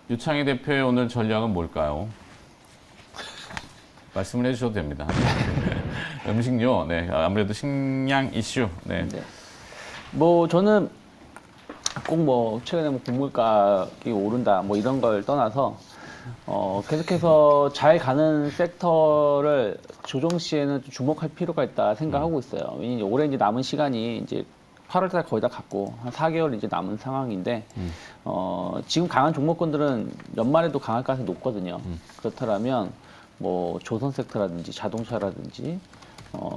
유창희 대표의 오늘 전략은 뭘까요? 말씀을 해주셔도 됩니다. 음식료, 네, 아무래도 식량 이슈, 네. 네. 뭐 저는 꼭 뭐 최근에 뭐 곡물가격이 오른다 뭐 이런 걸 떠나서 계속해서 잘 가는 섹터를 조정 시에는 좀 주목할 필요가 있다 생각하고 있어요. 왜냐면 올해 이제 남은 시간이 이제 8월달 거의 다 갔고 한 4개월 이제 남은 상황인데 지금 강한 종목군들은 연말에도 강할 가능성이 높거든요. 그렇다면 뭐 조선 섹터라든지 자동차라든지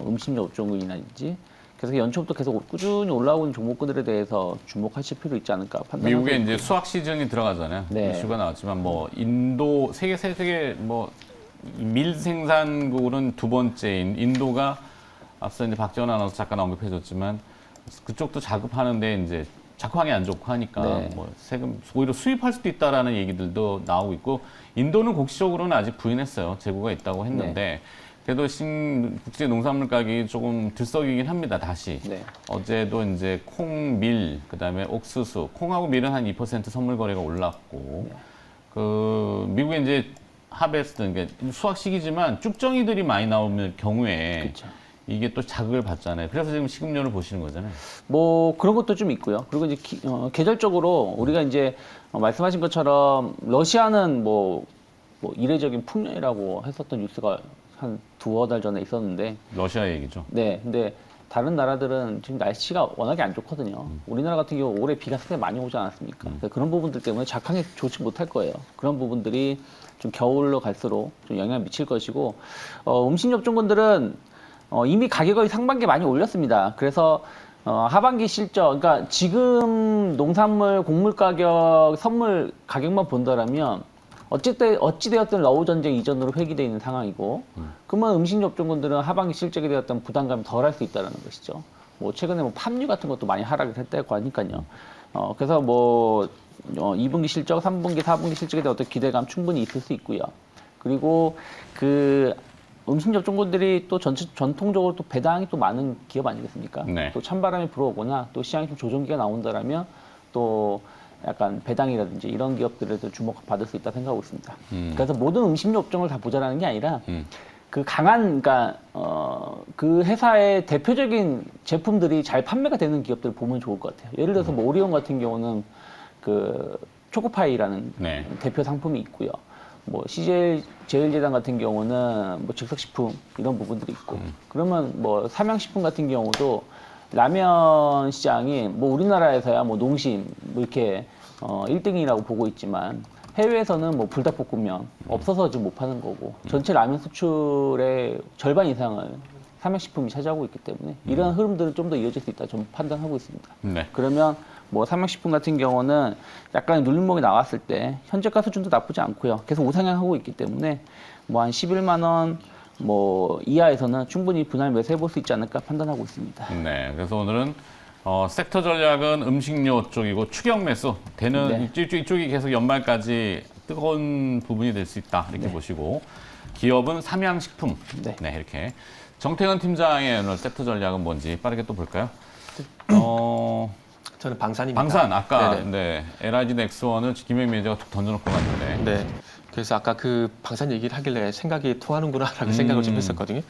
음식료 업종이라든지 계속 연초부터 계속 꾸준히 올라오고 있는 종목군들에 대해서 주목하실 필요 있지 않을까 판단하고 미국에 이제 수확 시즌이 들어가잖아요. 네. 이슈가 나왔지만 뭐 인도 세계 뭐 밀 생산국은 두 번째인 인도가 앞서 이제 박지원 아나운서 잠깐 언급해줬지만 그쪽도 자급하는데 이제 작황이 안 좋고 하니까 네. 뭐 세금 오히려 수입할 수도 있다라는 얘기들도 나오고 있고 인도는 공식적으로는 아직 부인했어요. 재고가 있다고 했는데 그래도 국제 농산물 가격이 조금 들썩이긴 합니다. 다시. 네. 어제도 이제 콩, 밀, 그다음에 옥수수, 콩하고 밀은 한 2% 선물 거래가 올랐고 그 미국에 이제 하베스트, 그러니까 수확 시기지만 쭉정이들이 많이 나오는 경우에 그렇죠. 이게 또 자극을 받잖아요. 그래서 지금 식음료를 보시는 거잖아요. 뭐 그런 것도 좀 있고요. 그리고 이제 계절적으로 우리가 이제 말씀하신 것처럼 러시아는 뭐 이례적인 풍년이라고 했었던 뉴스가 한 두어 달 전에 있었는데 러시아 얘기죠. 네, 근데 다른 나라들은 지금 날씨가 워낙에 안 좋거든요. 우리나라 같은 경우 올해 비가 상당히 많이 오지 않았습니까? 그러니까 그런 부분들 때문에 작황에 좋지 못할 거예요. 그런 부분들이 좀 겨울로 갈수록 좀 영향을 미칠 것이고 음식 업종군들은 이미 가격을 상반기에 많이 올렸습니다. 그래서 하반기 실적, 그러니까 지금 농산물, 곡물 가격, 선물 가격만 본다라면 어찌되었든 러우 전쟁 이전으로 회귀되어 있는 상황이고, 그러면 음식 업종군들은 하반기 실적에 대한 부담감이 덜할 수 있다는 것이죠. 뭐 최근에 뭐 팜유 같은 것도 많이 하락을 했다고 하니까요. 그래서 뭐 2분기 실적, 3분기, 4분기 실적에 대한 어떤 기대감 충분히 있을 수 있고요. 그리고 그 음식 업종군들이 또 전통적으로 또 배당이 또 많은 기업 아니겠습니까? 네. 또 찬바람이 불어오거나 또 시장에 좀 조정기가 나온다라면 또 약간 배당이라든지 이런 기업들에도 주목받을 수 있다 생각하고 있습니다. 그래서 모든 음식료 업종을 다 보자라는 게 아니라 그 강한, 그러니까 그 회사의 대표적인 제품들이 잘 판매가 되는 기업들을 보면 좋을 것 같아요. 예를 들어서 뭐 오리온 같은 경우는 그 초코파이라는 네. 대표 상품이 있고요. 뭐 CJ 제일제당 같은 경우는 뭐 즉석식품 이런 부분들이 있고 그러면 뭐 삼양식품 같은 경우도 라면 시장이 뭐 우리나라에서야 뭐 농심 뭐 이렇게 1등이라고 보고 있지만 해외에서는 뭐 불닭볶음면 없어서 지금 못 파는 거고 전체 라면 수출의 절반 이상을 삼양식품이 차지하고 있기 때문에 이런 흐름들은 좀 더 이어질 수 있다 좀 판단하고 있습니다. 네. 그러면 뭐 삼양식품 같은 경우는 약간의 눌림목이 나왔을 때 현재가 수준도 나쁘지 않고요. 계속 우상향하고 있기 때문에 뭐 한 11만 원 뭐 이하에서는 충분히 분할 매수해 볼 수 있지 않을까 판단하고 있습니다. 네. 그래서 오늘은 섹터 전략은 음식료 쪽이고 추격 매수 되는 이쪽이 계속 연말까지 뜨거운 부분이 될 수 있다 이렇게 보시고 기업은 삼양식품 네. 네 이렇게 정태근 팀장의 오늘 섹터 전략은 뭔지 빠르게 또 볼까요? 저는 방산입니다. 방산 아까 네네. 네 LIG 넥스원을 김영 매니저가 툭 던져놓고 갔는데 네. 그래서 아까 그 방산 얘기를 하길래 생각이 통하는구나라고 생각을 좀 했었거든요.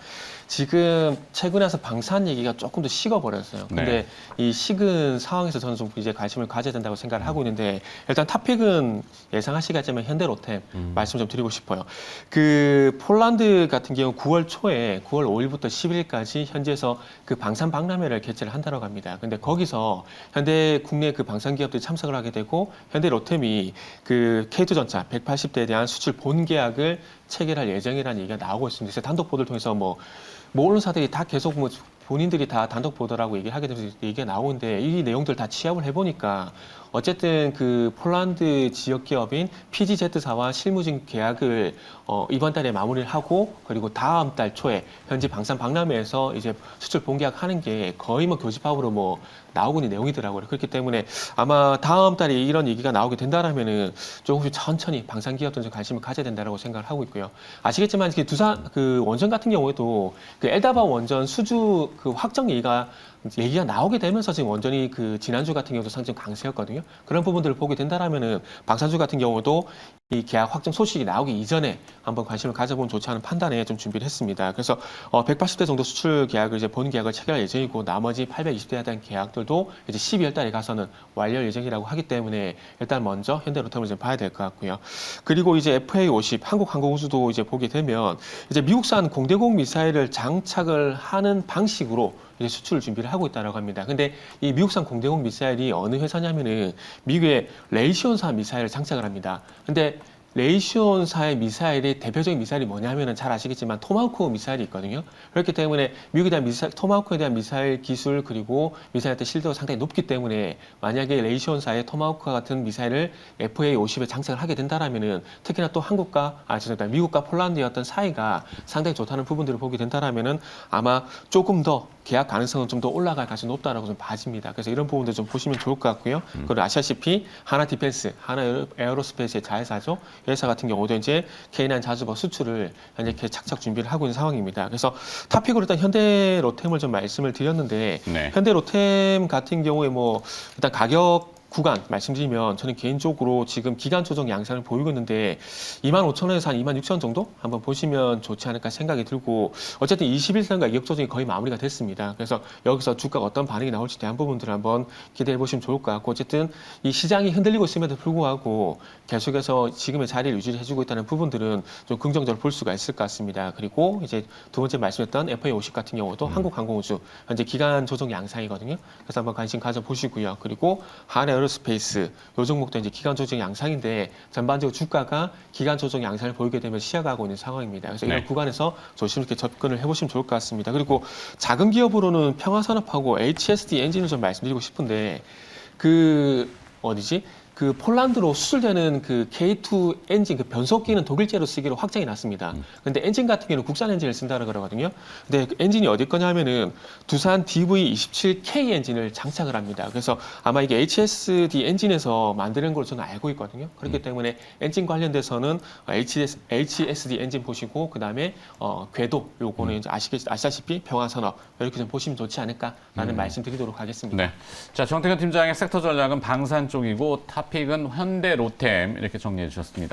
지금 최근에 와서 방산 얘기가 조금 더 식어버렸어요. 근데 네. 이 식은 상황에서 저는 좀 이제 관심을 가져야 된다고 생각을 하고 있는데 일단 탑픽은 예상하시겠지만 현대로템 말씀 좀 드리고 싶어요. 그 폴란드 같은 경우 9월 초에 9월 5일부터 10일까지 현지에서 그 방산 박람회를 개최를 한다고 합니다. 근데 거기서 현대 국내 그 방산 기업들이 참석을 하게 되고 현대로템이 그 K2전차 180대에 대한 수출 본계약을 체결할 예정이라는 얘기가 나오고 있습니다. 그래서 단독 보도를 통해서 뭐 언론사들이 다 계속 뭐 본인들이 다 단독 보도라고 얘기하게 되면서 얘기가 나오는데 이 내용들 다 취합을 해보니까 어쨌든 그 폴란드 지역 기업인 PGZ사와 실무진 계약을 이번 달에 마무리를 하고 그리고 다음 달 초에 현지 방산 박람회에서 이제 수출 본계약하는 게 거의 뭐 교집합으로 뭐 나오고 있는 내용이더라고요. 그렇기 때문에 아마 다음 달에 이런 얘기가 나오게 된다라면은 조금씩 천천히 방산 기업들 좀 관심을 가져야 된다라고 생각을 하고 있고요. 아시겠지만 두산 그 원전 같은 경우에도 그 엘다바 원전 수주 그 확정 얘기가 나오게 되면서 지금 원전이 그 지난주 같은 경우도 상승 강세였거든요. 있거든요. 그런 부분들을 보게 된다라면은 방산주 같은 경우도 이 계약 확정 소식이 나오기 이전에 한번 관심을 가져보면 좋지 않은 판단에 좀 준비를 했습니다. 그래서 180대 정도 수출 계약을 이제 본 계약을 체결할 예정이고 나머지 820대에 대한 계약들도 이제 12월 달에 가서는 완료 예정이라고 하기 때문에 일단 먼저 현대로템을 좀 봐야 될 것 같고요. 그리고 이제 FA50 한국항공우주도 이제 보게 되면 이제 미국산 공대공 미사일을 장착을 하는 방식으로 이제 수출을 준비를 하고 있다라고 합니다. 근데 이 미국산 공대공 미사일이 어느 회사냐면은 미국의 레이시온사 미사일을 장착을 합니다. 근데 레이시온사의 미사일의 대표적인 미사일이 뭐냐면은 잘 아시겠지만 토마호크 미사일이 있거든요. 그렇기 때문에 미국에 대한 토마호크에 대한 미사일 기술 그리고 미사일의 실드가 상당히 높기 때문에 만약에 레이시온사의 토마호크와 같은 미사일을 FA50에 장착을 하게 된다라면은 특히나 또 미국과 폴란드의 어떤 사이가 상당히 좋다는 부분들을 보게 된다라면은 아마 조금 더 계약 가능성은 좀 더 올라갈 가능성이 높다라고 좀 봐집니다. 그래서 이런 부분들 좀 보시면 좋을 것 같고요. 그리고 아시다시피 하나 디펜스, 하나 에어로스페이스의 자회사죠. 이 회사 같은 경우도 이제 K9 자주버 수출을 현재 착착 준비를 하고 있는 상황입니다. 그래서 탑픽으로 일단 현대로템을 좀 말씀을 드렸는데 네. 현대로템 같은 경우에 뭐 일단 가격 구간 말씀드리면 저는 개인적으로 지금 기간 조정 양상을 보이고 있는데 25,000원에서 한 26,000원 정도 한번 보시면 좋지 않을까 생각이 들고 어쨌든 21선과 가격 조정이 거의 마무리가 됐습니다. 그래서 여기서 주가가 어떤 반응이 나올지 대한 부분들을 한번 기대해 보시면 좋을 것 같고 어쨌든 이 시장이 흔들리고 있음에도 불구하고 계속해서 지금의 자리를 유지해 주고 있다는 부분들은 좀 긍정적으로 볼 수가 있을 것 같습니다. 그리고 이제 두 번째 말씀했던 FA50 같은 경우도 한국항공우주 현재 기간 조정 양상이거든요. 그래서 한번 관심 가져 보시고요. 그리고 하나 에어로스페이스 요 종목도 이제 기간 조정 양상인데 전반적으로 주가가 기간 조정 양상을 보이게 되면 시야가고 있는 상황입니다. 그래서 이런 네. 구간에서 조심스럽게 접근을 해보시면 좋을 것 같습니다. 그리고 작은 기업으로는 평화산업하고 HSD 엔진을 좀 말씀드리고 싶은데 그 폴란드로 수출되는 그 K2 엔진, 그 변속기는 독일제로 쓰기로 확정이 났습니다. 근데 엔진 같은 경우는 국산 엔진을 쓴다고 그러거든요. 근데 그 엔진이 어디 거냐면은 두산 DV27K 엔진을 장착을 합니다. 그래서 아마 이게 HSD 엔진에서 만드는 걸로 저는 알고 있거든요. 그렇기 때문에 엔진 관련돼서는 HSD 엔진 보시고 그 다음에 궤도 요거는 이제 아시다시피 평화산업 이렇게 좀 보시면 좋지 않을까라는 말씀드리도록 하겠습니다. 네. 자, 정태근 팀장의 섹터 전략은 방산 쪽이고 탑픽은 현대로템 이렇게 정리해 주셨습니다.